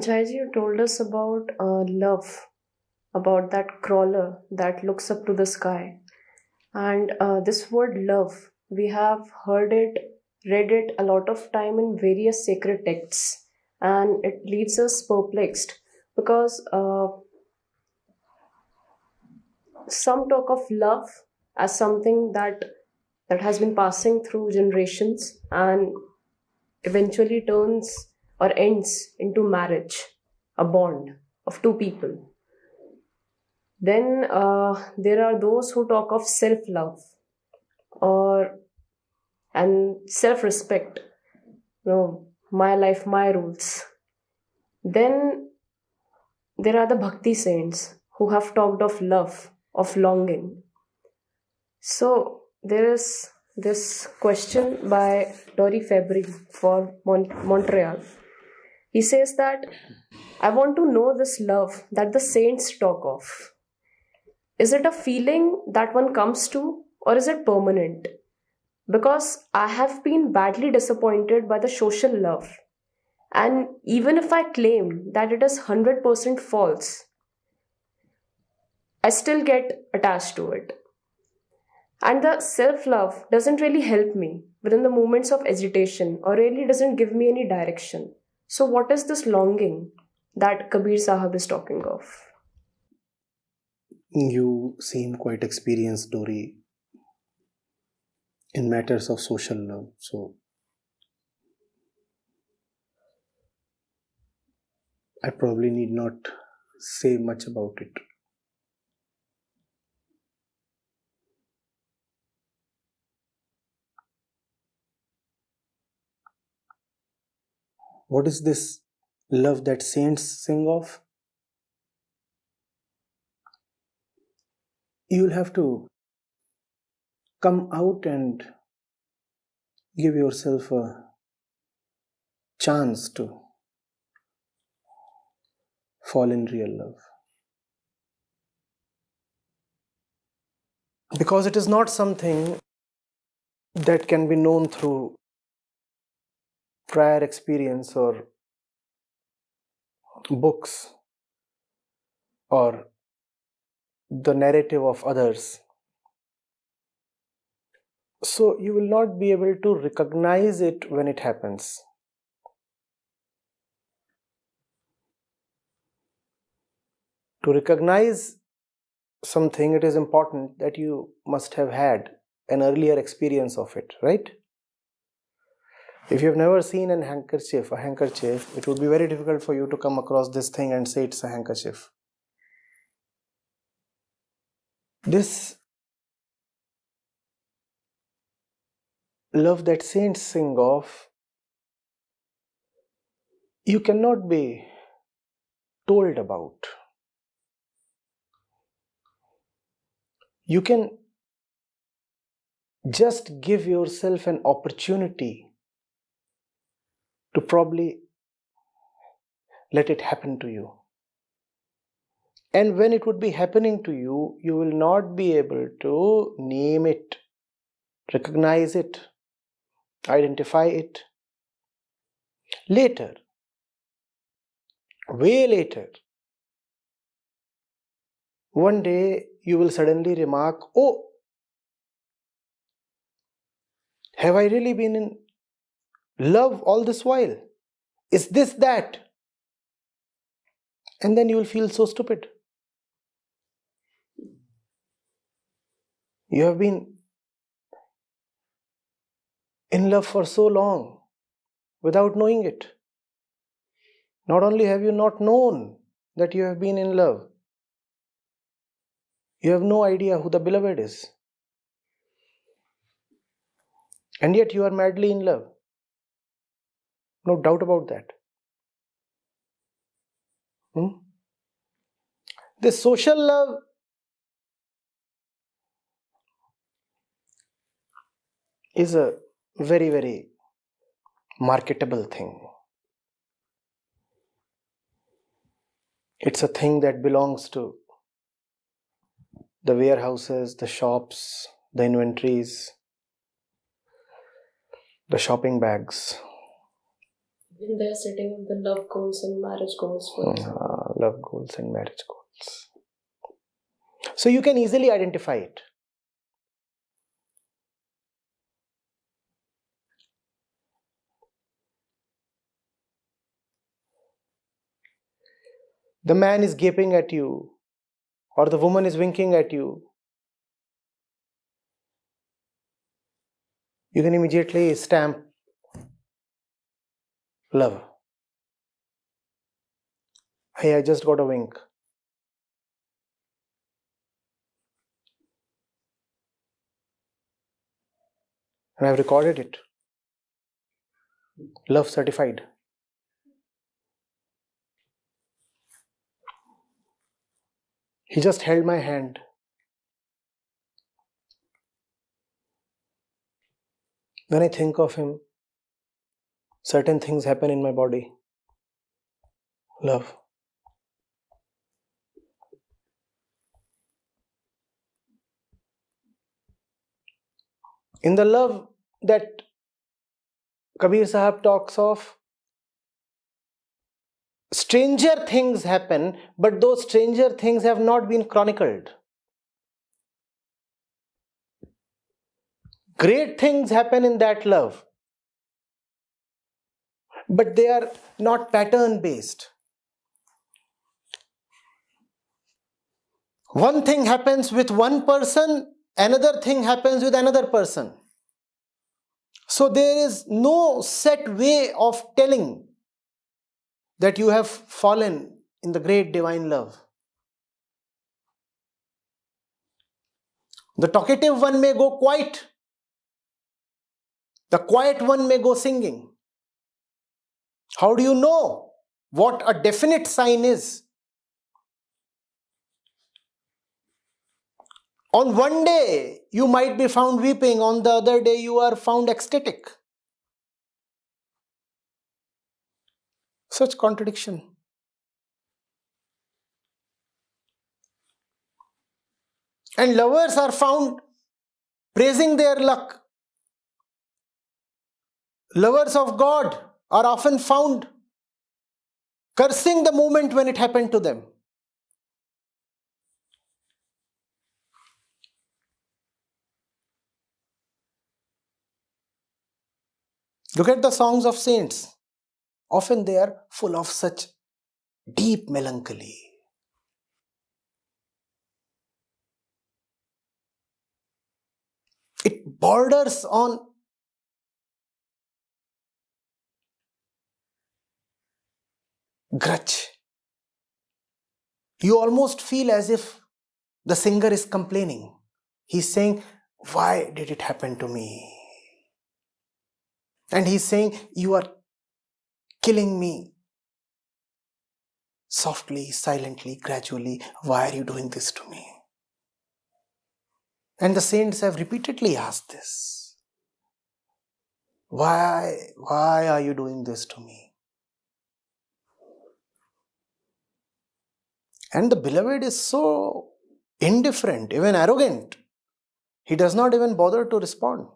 Jaiji, you told us about love, about that crawler that looks up to the sky. And this word love, we have heard it, read it a lot of time in various sacred texts, and it leaves us perplexed because some talk of love as something that has been passing through generations and eventually turns or ends into marriage, a bond of two people. Then there are those who talk of self love or and self respect. My life, my rules. Then there are the bhakti saints who have talked of love, of longing. So there is this question by Dory Fabry for Montreal. He says that I want to know this love that the saints talk of. Is it a feeling that one comes to, or is it permanent? Because I have been badly disappointed by the social love. And even if I claim that it is 100% false, I still get attached to it. And the self love doesn't really help me within the moments of agitation or really doesn't give me any direction. So, what is this longing that Kabir Sahib is talking of? You seem quite experienced, Dory, in matters of social love. So, I probably need not say much about it. What is this love that saints sing of? You'll have to come out and give yourself a chance to fall in real love. Because it is not something that can be known through prior experience or books or the narrative of others. So you will not be able to recognize it when it happens. To recognize something, it is important that you must have had an earlier experience of it, right? If you have never seen a handkerchief, it would be very difficult for you to come across this thing and say it's a handkerchief. This love that saints sing of, you cannot be told about. You can just give yourself an opportunity to probably let it happen to you. And when it would be happening to you, you will not be able to name it, recognize it, identify it. Later, way later, one day you will suddenly remark, oh, have I really been in love all this while? Is this that? And then you will feel so stupid. You have been in love for so long without knowing it. Not only have you not known that you have been in love, you have no idea who the beloved is. And yet you are madly in love. No doubt about that. This social love is a very, very marketable thing. It's a thing that belongs to the warehouses, the shops, the inventories, the shopping bags. When they are setting the love goals and marriage goals for love goals and marriage goals. So you can easily identify it. The man is gaping at you, or the woman is winking at you. You can immediately stamp love. Hey, I just got a wink. And I've recorded it. Love certified. He just held my hand. When I think of him, certain things happen in my body. Love. In the love that Kabir Sahab talks of, stranger things happen, but those stranger things have not been chronicled. Great things happen in that love, but they are not pattern based. One thing happens with one person, another thing happens with another person. So there is no set way of telling that you have fallen in the great divine love. The talkative one may go quiet. The quiet one may go singing. How do you know what a definite sign is? On one day, you might be found weeping. On the other day, you are found ecstatic. Such contradiction. And lovers are found praising their luck. Lovers of God are often found cursing the moment when it happened to them. Look at the songs of saints. Often they are full of such deep melancholy. It borders on grudge. You almost feel as if the singer is complaining. He's saying, why did it happen to me? And he's saying, you are killing me. Softly, silently, gradually, why are you doing this to me? And the saints have repeatedly asked this. Why are you doing this to me? And the beloved is so indifferent, even arrogant. He does not even bother to respond.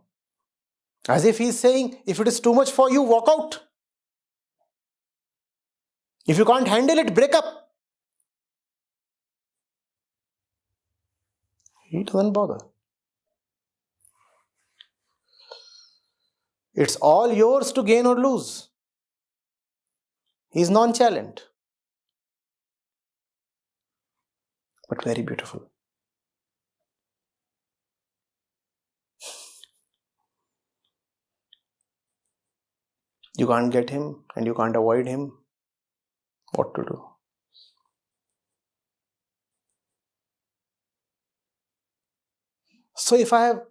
As if he's saying, if it is too much for you, walk out. If you can't handle it, break up. He doesn't bother. It's all yours to gain or lose. He's nonchalant, but very beautiful. You can't get him and you can't avoid him. What to do? So if I have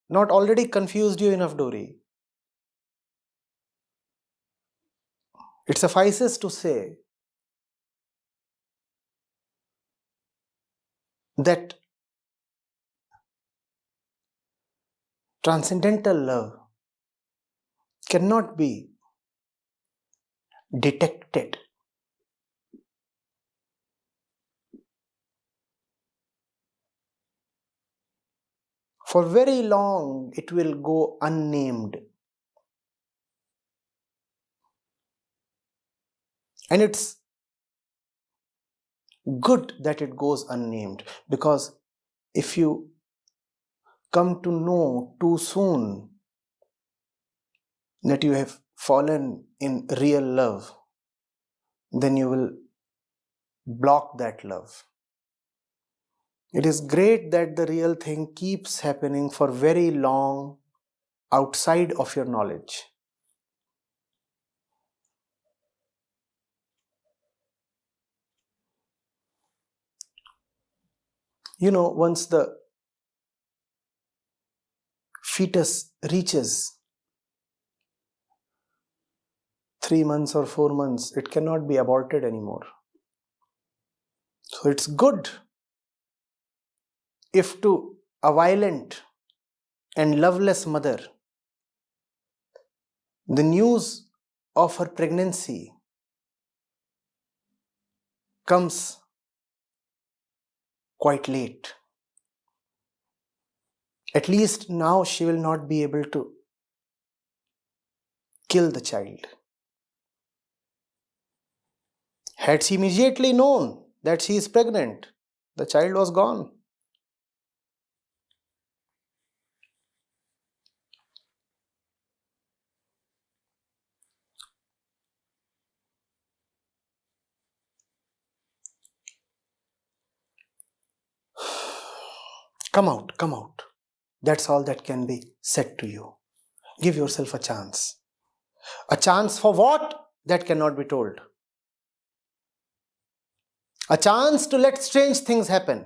not already confused you enough, Dori, it suffices to say that transcendental love cannot be detected. For very long, it will go unnamed. And it's good that it goes unnamed, because if you come to know too soon that you have fallen in real love, then you will block that love. It is great that the real thing keeps happening for very long outside of your knowledge. Once the fetus reaches 3 months or 4 months, it cannot be aborted anymore. So it's good if to a violent and loveless mother, the news of her pregnancy comes quite late. At least now she will not be able to kill the child. Had she immediately known that she is pregnant, the child was gone. Come out, come out. That's all that can be said to you. Give yourself a chance. A chance for what? That cannot be told. A chance to let strange things happen.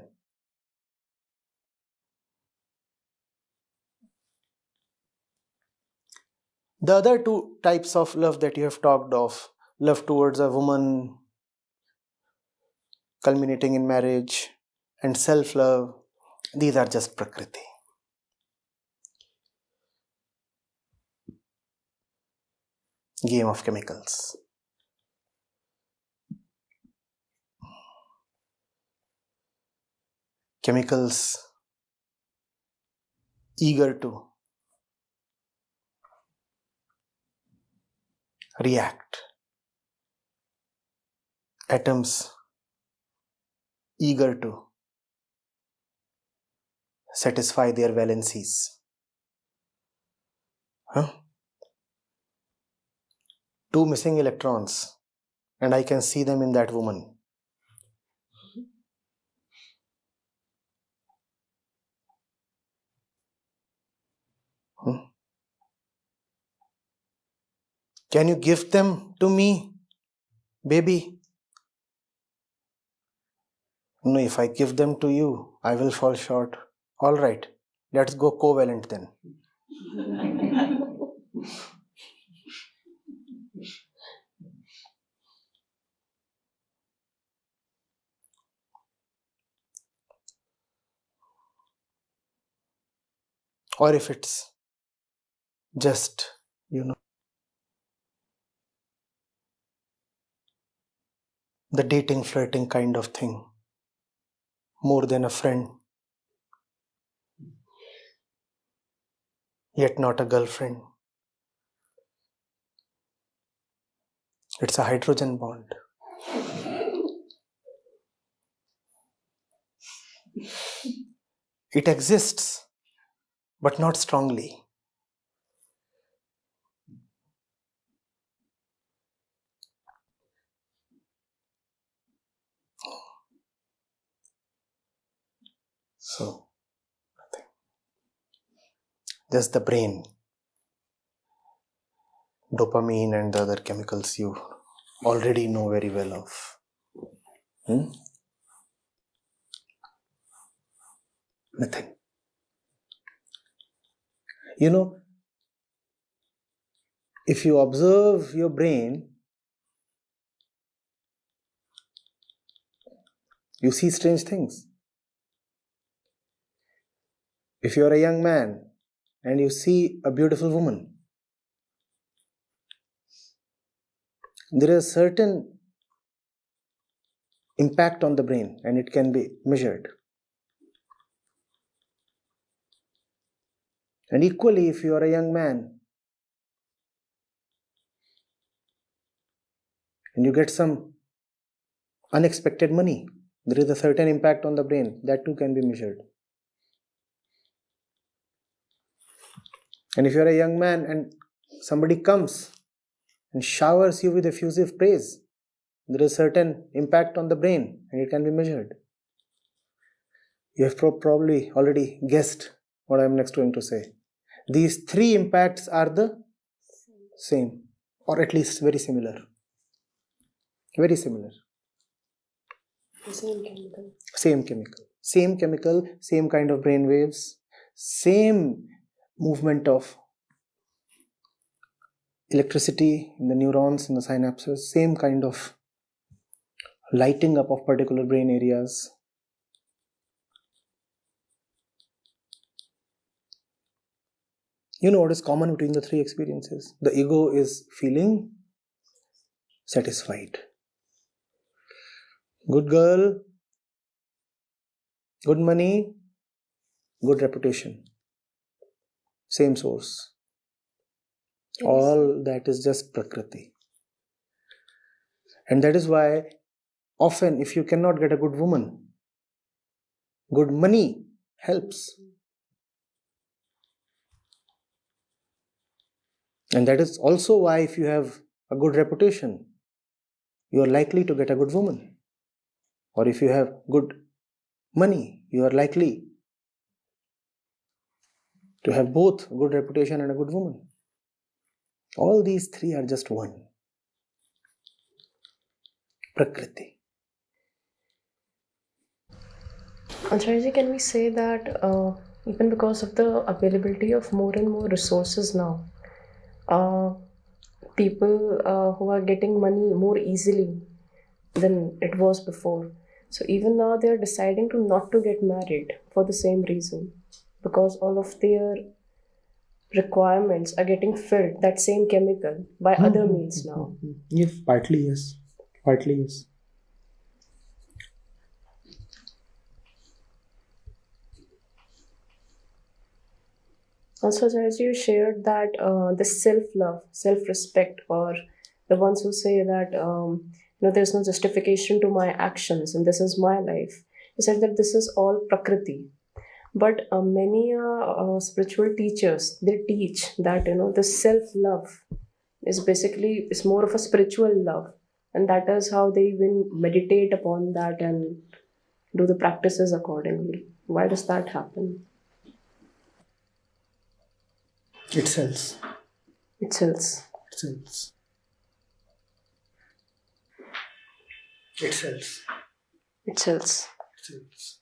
The other two types of love that you have talked of, love towards a woman culminating in marriage, and self-love, these are just Prakriti. Game of chemicals. Chemicals eager to react. Atoms eager to satisfy their valencies. Two missing electrons, and I can see them in that woman. Can you give them to me, baby? No, if I give them to you, I will fall short. All right, let's go covalent then. Or if it's just, the dating, flirting kind of thing, more than a friend, yet not a girlfriend. It's a hydrogen bond. It exists, but not strongly. So, nothing. Just the brain, dopamine and the other chemicals you already know very well of. Nothing. If you observe your brain, you see strange things. If you are a young man and you see a beautiful woman, there is a certain impact on the brain and it can be measured. And equally, if you are a young man and you get some unexpected money, there is a certain impact on the brain. That too can be measured. And if you're a young man and somebody comes and showers you with effusive praise, there is a certain impact on the brain and it can be measured. You have probably already guessed what I'm next going to say. These three impacts are the same, or at least very similar. Very similar. Same chemical. Same chemical. Same chemical, same kind of brain waves, same movement of electricity in the neurons, in the synapses, same kind of lighting up of particular brain areas. You know what is common between the three experiences? The ego is feeling satisfied. Good girl, good money, good reputation. Same source. Yes. All that is just Prakriti. And that is why often if you cannot get a good woman, good money helps. And that is also why if you have a good reputation, you are likely to get a good woman. Or if you have good money, you are likely to have both good reputation and a good woman. All these three are just one. Prakriti. Acharya, can we say that even because of the availability of more and more resources now, people who are getting money more easily than it was before. So even now they are deciding to not to get married for the same reason, because all of their requirements are getting filled, that same chemical, by other means now. Yes, partly yes. Partly yes. Also, as you shared that the self-love, self-respect, or the ones who say that there's no justification to my actions and this is my life. You said that this is all Prakriti. But many spiritual teachers, they teach that the self-love is more of a spiritual love, and that is how they even meditate upon that and do the practices accordingly. Why does that happen? It sells. It sells. It sells. It sells. It sells. It sells.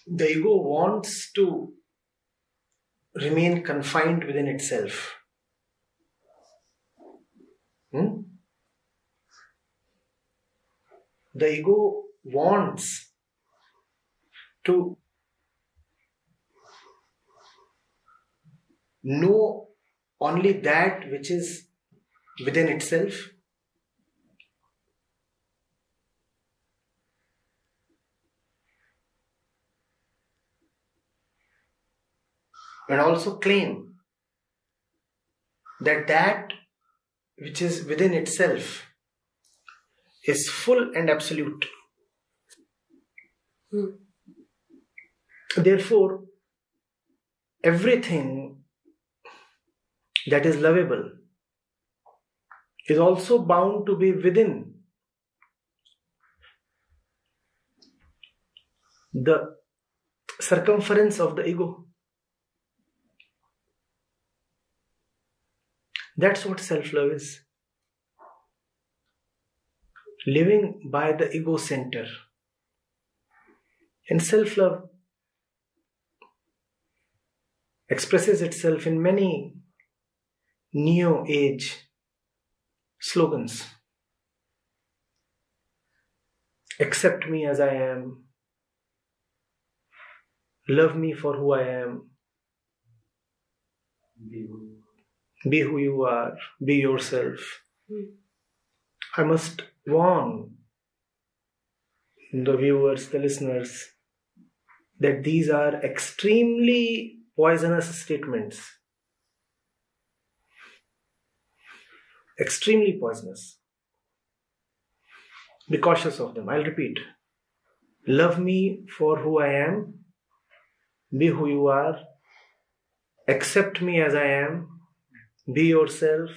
The ego wants to remain confined within itself. The ego wants to know only that which is within itself. And also claim that which is within itself is full and absolute. Therefore, everything that is lovable is also bound to be within the circumference of the ego. That's what self-love is. Living by the ego center. And self-love expresses itself in many neo-age slogans. Accept me as I am. Love me for who I am. Be who you are. Be yourself. I must warn the viewers, the listeners, that these are extremely poisonous statements. Extremely poisonous. Be cautious of them. I'll repeat. Love me for who I am. Be who you are. Accept me as I am. Be yourself.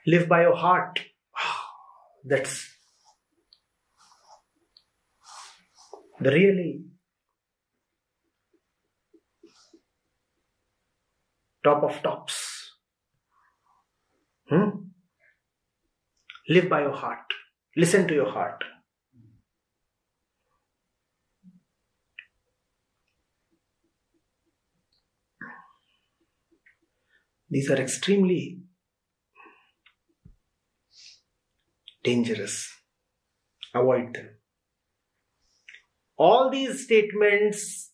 Live by your heart. That's the really top of tops. Live by your heart. Listen to your heart. These are extremely dangerous. Avoid them. All these statements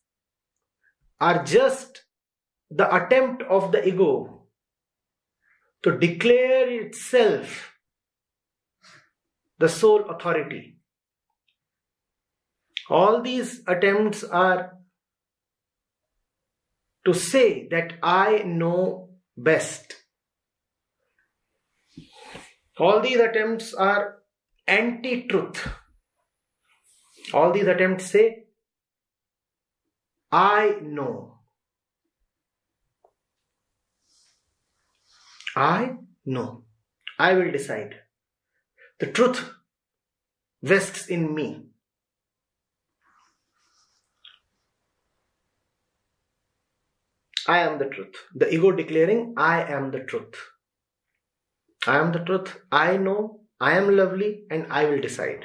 are just the attempt of the ego to declare itself the sole authority. All these attempts are to say that I know best. All these attempts are anti-truth. All these attempts say, I know. I know. I will decide. The truth vests in me. I am the truth. The ego declaring, I am the truth. I am the truth. I know. I am lovely and I will decide.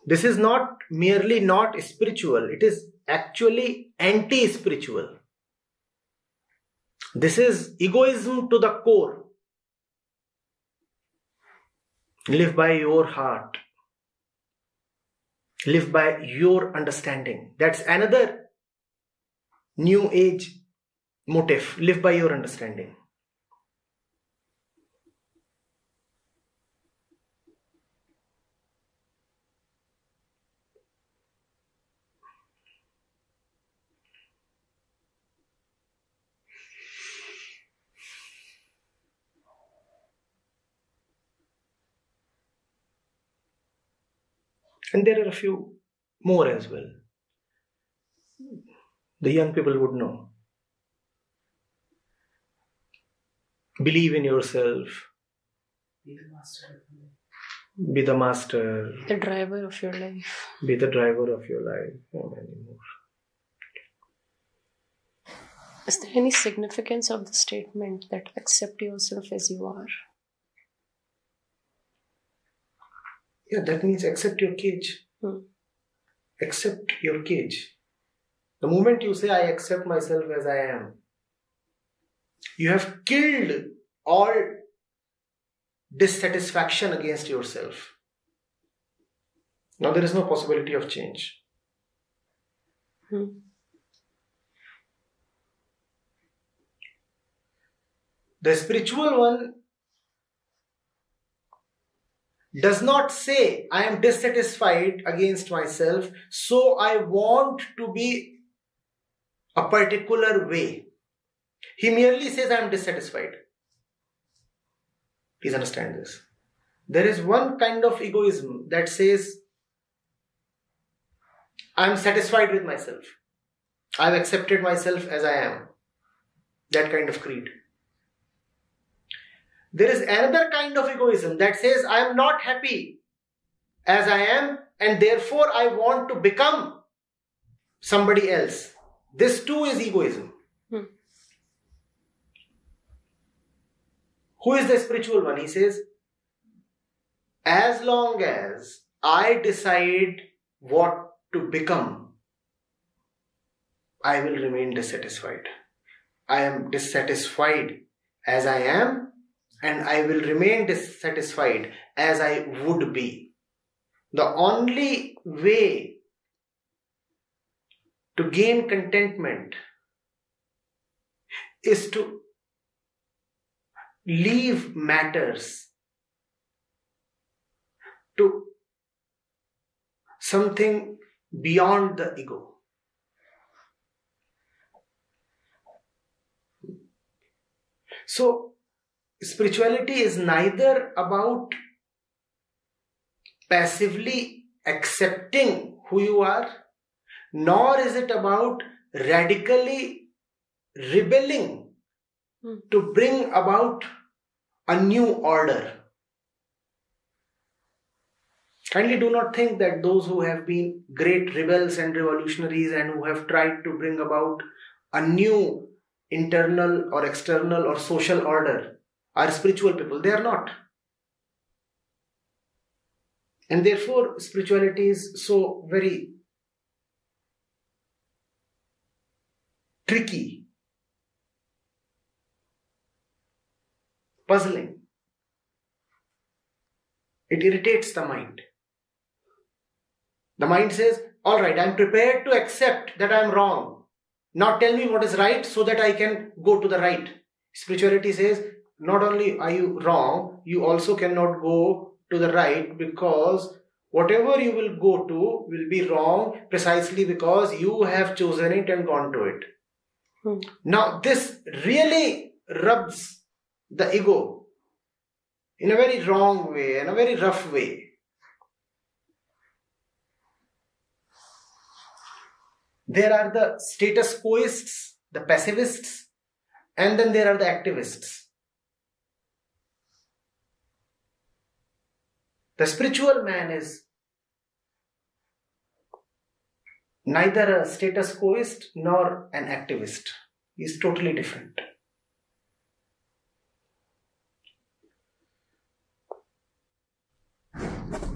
This is not merely not spiritual. It is actually anti-spiritual. This is egoism to the core. Live by your heart. Live by your understanding. That's another new age motive. Live by your understanding. And there are a few more as well. The young people would know. Believe in yourself. Be the master. Be the master. The driver of your life. Be the driver of your life. No many more. Is there any significance of the statement that accept yourself as you are? Yeah, that means accept your cage. Accept your cage. The moment you say, I accept myself as I am, you have killed all dissatisfaction against yourself. Now there is no possibility of change. The spiritual one does not say, I am dissatisfied against myself, so I want to be a particular way. He merely says, I am dissatisfied. Please understand this. There is one kind of egoism that says, I am satisfied with myself. I have accepted myself as I am. That kind of creed. There is another kind of egoism that says, I am not happy as I am and therefore I want to become somebody else. This too is egoism. Who is the spiritual one? He says, as long as I decide what to become, I will remain dissatisfied. I am dissatisfied as I am, and I will remain dissatisfied as I would be. The only way to gain contentment is to leave matters to something beyond the ego. So, spirituality is neither about passively accepting who you are, nor is it about radically rebelling to bring about a new order. Kindly do not think that those who have been great rebels and revolutionaries and who have tried to bring about a new internal or external or social order are spiritual people. They are not. And therefore, spirituality is so very tricky, puzzling. It irritates the mind. The mind says, all right, I'm prepared to accept that I'm wrong. Now tell me what is right so that I can go to the right. Spirituality says, not only are you wrong, you also cannot go to the right, because whatever you will go to will be wrong precisely because you have chosen it and gone to it. Now this really rubs the ego in a very wrong way, in a very rough way. There are the status quoists, the pacifists, and then there are the activists. The spiritual man is neither a status quoist nor an activist. He is totally different.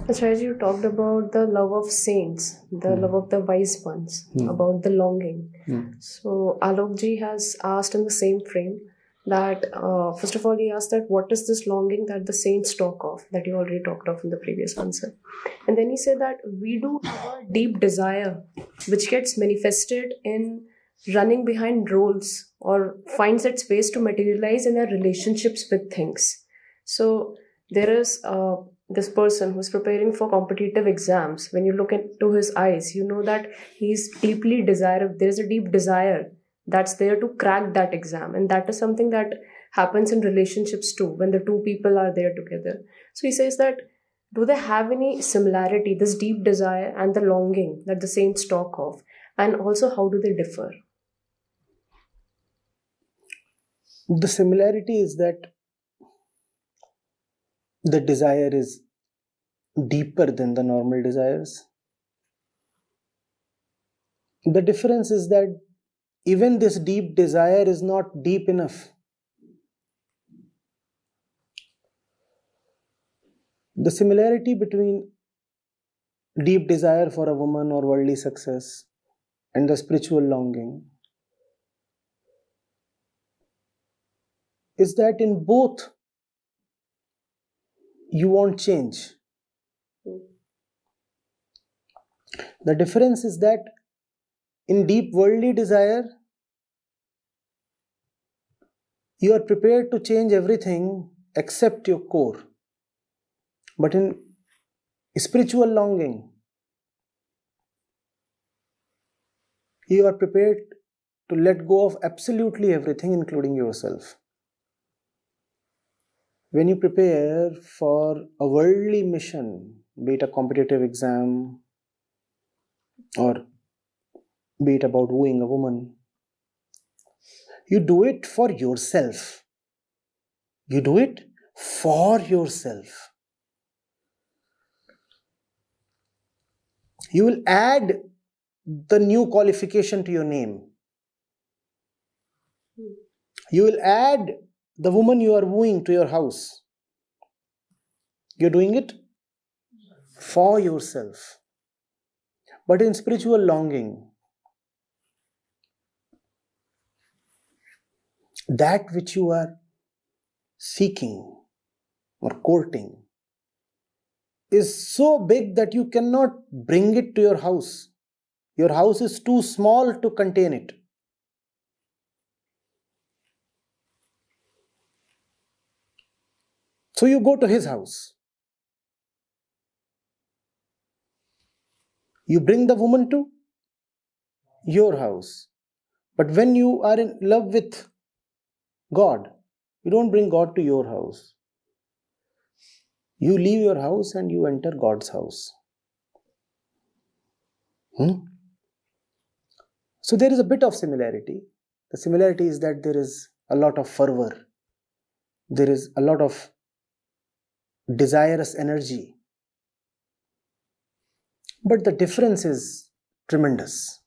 Acharya, you talked about the love of saints, the love of the wise ones, about the longing. So Alokji has asked in the same frame that, first of all, he asked that what is this longing that the saints talk of, that you already talked of in the previous answer. And then he said that we do have a deep desire which gets manifested in running behind roles or finds its ways to materialize in our relationships with things. So there is this person who's preparing for competitive exams. When you look into his eyes, you know that he's deeply desirable. There is a deep desire that's there to crack that exam. And that is something that happens in relationships too, when the two people are there together. So he says that, do they have any similarity, this deep desire and the longing that the saints talk of? And also, how do they differ? The similarity is that the desire is deeper than the normal desires. The difference is that even this deep desire is not deep enough. The similarity between deep desire for a woman or worldly success and the spiritual longing is that in both you want change. The difference is that in deep worldly desire, you are prepared to change everything except your core. But in spiritual longing, you are prepared to let go of absolutely everything, including yourself. When you prepare for a worldly mission, be it a competitive exam or be it about wooing a woman, you do it for yourself. You do it for yourself. You will add the new qualification to your name. You will add the woman you are wooing to your house. You're doing it for yourself. But in spiritual longing, that which you are seeking or courting is so big that you cannot bring it to your house. Your house is too small to contain it. So you go to his house. You bring the woman to your house. But when you are in love with God, you don't bring God to your house. You leave your house and you enter God's house. So there is a bit of similarity. The similarity is that there is a lot of fervor. There is a lot of desirous energy. But the difference is tremendous.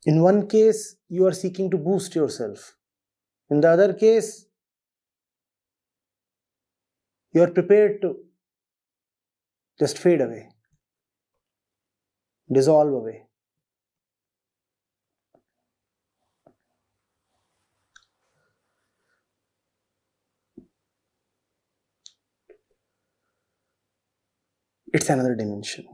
In one case, you are seeking to boost yourself. In the other case, you are prepared to just fade away, dissolve away. It's another dimension.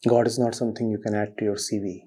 God is not something you can add to your CV.